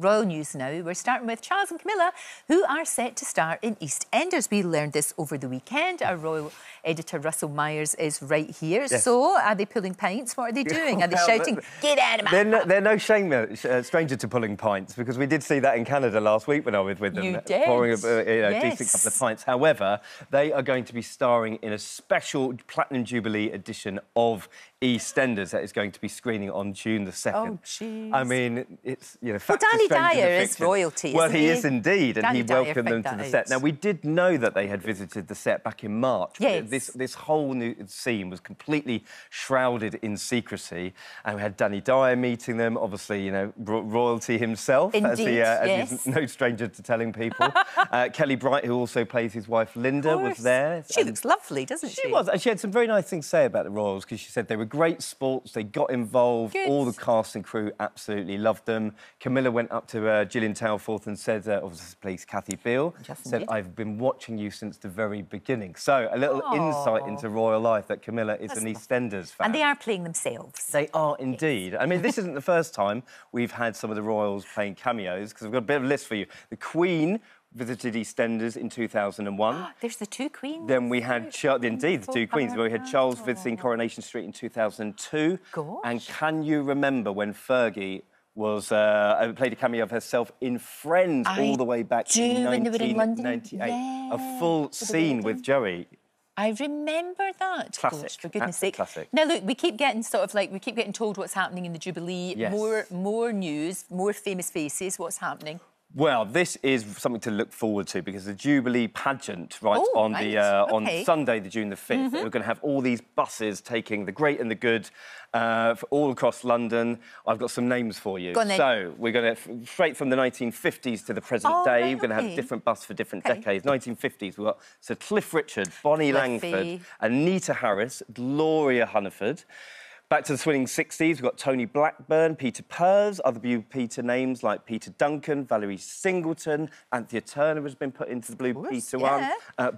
Royal news now. We're starting with Charles and Camilla, who are set to star in Eastenders. We learned this over the weekend. Our royal editor, Russell Myers, is right here. Yes. So, are they pulling pints? What are they doing? Are they shouting, get out of my house? They're no stranger to pulling pints, because we did see that in Canada last week when I was with them. You did? Pouring a decent couple of pints. However, they are going to be starring in a special Platinum Jubilee edition of EastEnders that is going to be screening on June the 2nd. Oh, jeez. I mean, it's, you know, well, Danny Dyer is royalty, well, he isn't is indeed, and Danny he Dyer welcomed them to the set. Now, we did know that they had visited the set back in March. Yes. This whole new scene was completely shrouded in secrecy, and we had Danny Dyer meeting them, obviously, you know, royalty himself. Indeed, as he's no stranger to telling people. Kelly Bright, who also plays his wife Linda, was there. She looks lovely, doesn't she? She was, and she had some very nice things to say about the royals, because she said they were great sports, they got involved, all the cast and crew absolutely loved them. Camilla went up to Gillian Tailforth and said, obviously plays Cathy Beale, said, I've been watching you since the very beginning. So a little insight into royal life, that Camilla is an EastEnders fan. And they are playing themselves. They are indeed. I mean, this isn't the first time we've had some of the royals playing cameos, because I've got a bit of a list for you. The Queen visited EastEnders in 2001. There's the two queens. Then we had, indeed, the two queens. We had Charles visiting Coronation Street in 2002. Gosh. And can you remember when Fergie was played a cameo of herself in Friends all the way back in 1998? A full scene with Joey. I remember that. Classic. Gosh, for goodness sake. Classic. Now look, we keep getting told what's happening in the Jubilee. Yes. More news, more famous faces. What's happening? Well, this is something to look forward to, because the Jubilee pageant, on Sunday, June the 5th, we're going to have all these buses taking the great and the good all across London. I've got some names for you. Go on, then. So we're going to, straight from the 1950s to the present day, we're going to have a different bus for different decades. 1950s, we've got Sir Cliff Richard, Bonnie Langford, Anita Harris, Gloria Hunniford. Back to the swinging 60s, we've got Tony Blackburn, Peter Purves, other Peter names like Peter Duncan, Valerie Singleton, Anthea Turner has been put into the Blue Peter one.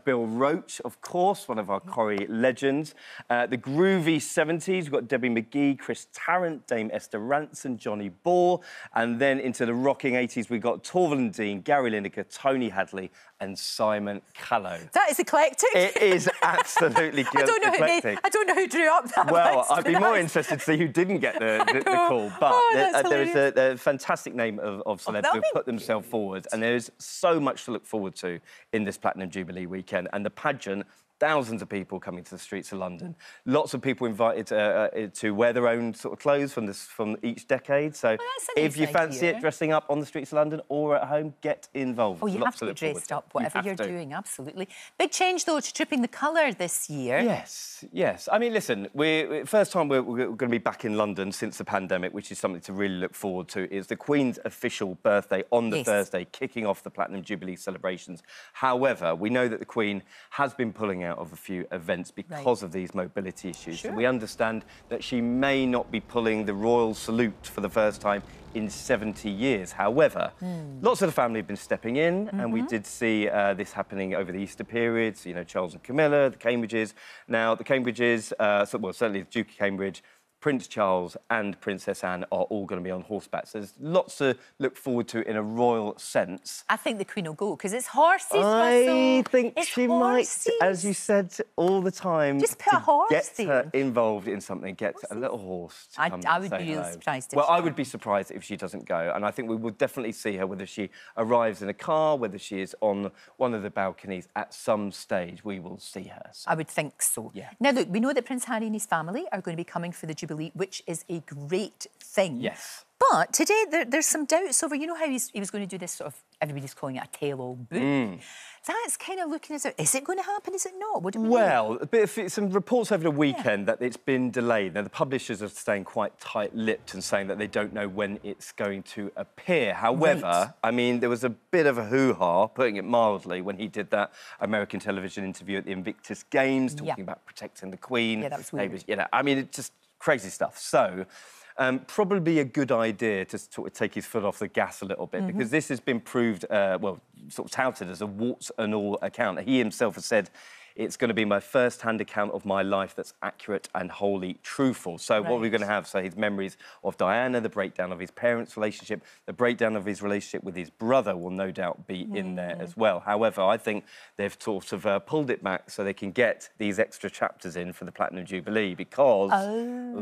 Bill Roach, of course, one of our Corrie legends. The groovy 70s, we've got Debbie McGee, Chris Tarrant, Dame Esther Ranson, Johnny Ball. And then into the rocking 80s, we've got Torval and Dean, Gary Lineker, Tony Hadley and Simon Callow. That is eclectic. It is absolutely eclectic. I don't know who drew up that Well, list, I'd be more interested to see who didn't get the call. But there is a fantastic name of celebs who have put themselves forward, and there is so much to look forward to in this Platinum Jubilee weekend. And the pageant, thousands of people coming to the streets of London. Lots of people invited to wear their own sort of clothes from each decade. So if you fancy it, dressing up on the streets of London or at home, get involved. Oh, you have to get dressed up, whatever you're doing, absolutely. Big change, though, to tripping the colour this year. Yes, yes. I mean, listen, first time we're going to be back in London since the pandemic, which is something to really look forward to, is the Queen's official birthday on the Thursday, kicking off the Platinum Jubilee celebrations. However, we know that the Queen has been pulling out of a few events because of these mobility issues. So we understand that she may not be pulling the royal salute for the first time in 70 years. However, lots of the family have been stepping in, and we did see this happening over the Easter period. So, you know, Charles and Camilla, the Cambridges. Now, the Cambridges, well, certainly the Duke of Cambridge, Prince Charles and Princess Anne are all going to be on horseback. So there's lots to look forward to in a royal sense. I think the Queen will go, because it's horses, I think she might, as you said all the time, just put a horse get her involved in something, get a little horse to come I would be really surprised if Well, I would be surprised if she doesn't go, and I think we will definitely see her, whether she arrives in a car, whether she is on one of the balconies at some stage, we will see her. So. I would think so. Yeah. Now, look, we know that Prince Harry and his family are going to be coming for the Jubilee, which is a great thing. Yes. But today there's some doubts over, you know how he was going to do this sort of, everybody's calling it a tell-all book. That's kind of looking as if, is it going to happen, is it not? What do we Well, some reports over the weekend that it's been delayed. Now, the publishers are staying quite tight-lipped and saying that they don't know when it's going to appear. However, I mean, there was a bit of a hoo-ha, putting it mildly, when he did that American television interview at the Invictus Games, talking about protecting the Queen. Yeah, that was weird. You know, I mean, it's just crazy stuff. So, probably a good idea to sort of take his foot off the gas a little bit, because this has been proved, well, sort of touted as a warts and all account. He himself has said it's going to be my first-hand account of my life that's accurate and wholly truthful. So what we're going to have, so his memories of Diana, the breakdown of his parents' relationship, the breakdown of his relationship with his brother will no doubt be in there as well. However, I think they've sort of pulled it back so they can get these extra chapters in for the Platinum Jubilee, because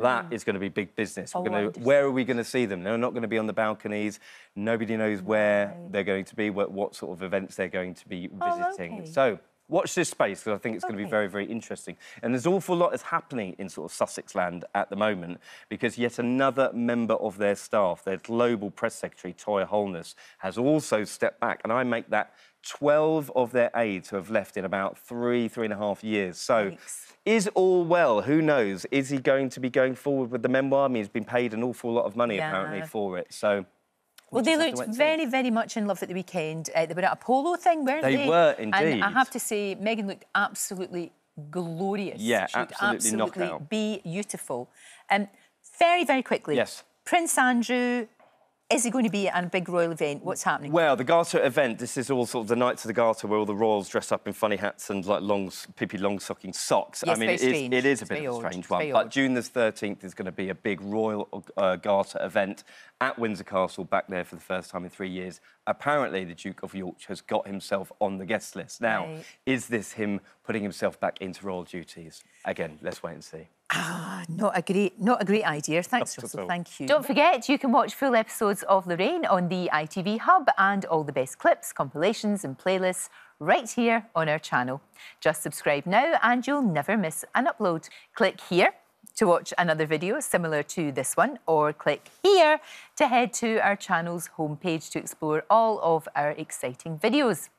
that is going to be big business. Where are we going to see them? They're not going to be on the balconies. Nobody knows where they're going to be, what sort of events they're going to be visiting. So watch this space, because I think it's going to be very, very interesting. And there's an awful lot that's happening in sort of Sussex land at the moment, because yet another member of their staff, their global press secretary, Toya Holness, has also stepped back. And I make that 12 of their aides who have left in about 3.5 years. So is all well? Who knows? Is he going to be going forward with the memoir? I mean, he's been paid an awful lot of money, apparently, for it. So... Well, they looked very, very much in love at the weekend. They were at a polo thing, weren't they? They were, indeed. And I have to say, Meghan looked absolutely glorious. Yeah, she looked absolutely beautiful. Very, very quickly. Yes. Prince Andrew, is he going to be at a big royal event? What's happening? Well, the Garter event, this is all sort of the Knights of the Garter, where all the royals dress up in funny hats and like Pippi Longstocking socks. Yes, I mean, it is a bit of a strange one. But June the 13th is going to be a big royal Garter event at Windsor Castle, back there for the first time in 3 years. Apparently, the Duke of York has got himself on the guest list. Now, is this him putting himself back into royal duties? Again, let's wait and see. Not a great idea. Thanks, Russell. Thank you. Don't forget, you can watch full episodes of Lorraine on the ITV Hub, and all the best clips, compilations and playlists right here on our channel. Just subscribe now and you'll never miss an upload. Click here to watch another video similar to this one, or click here to head to our channel's homepage to explore all of our exciting videos.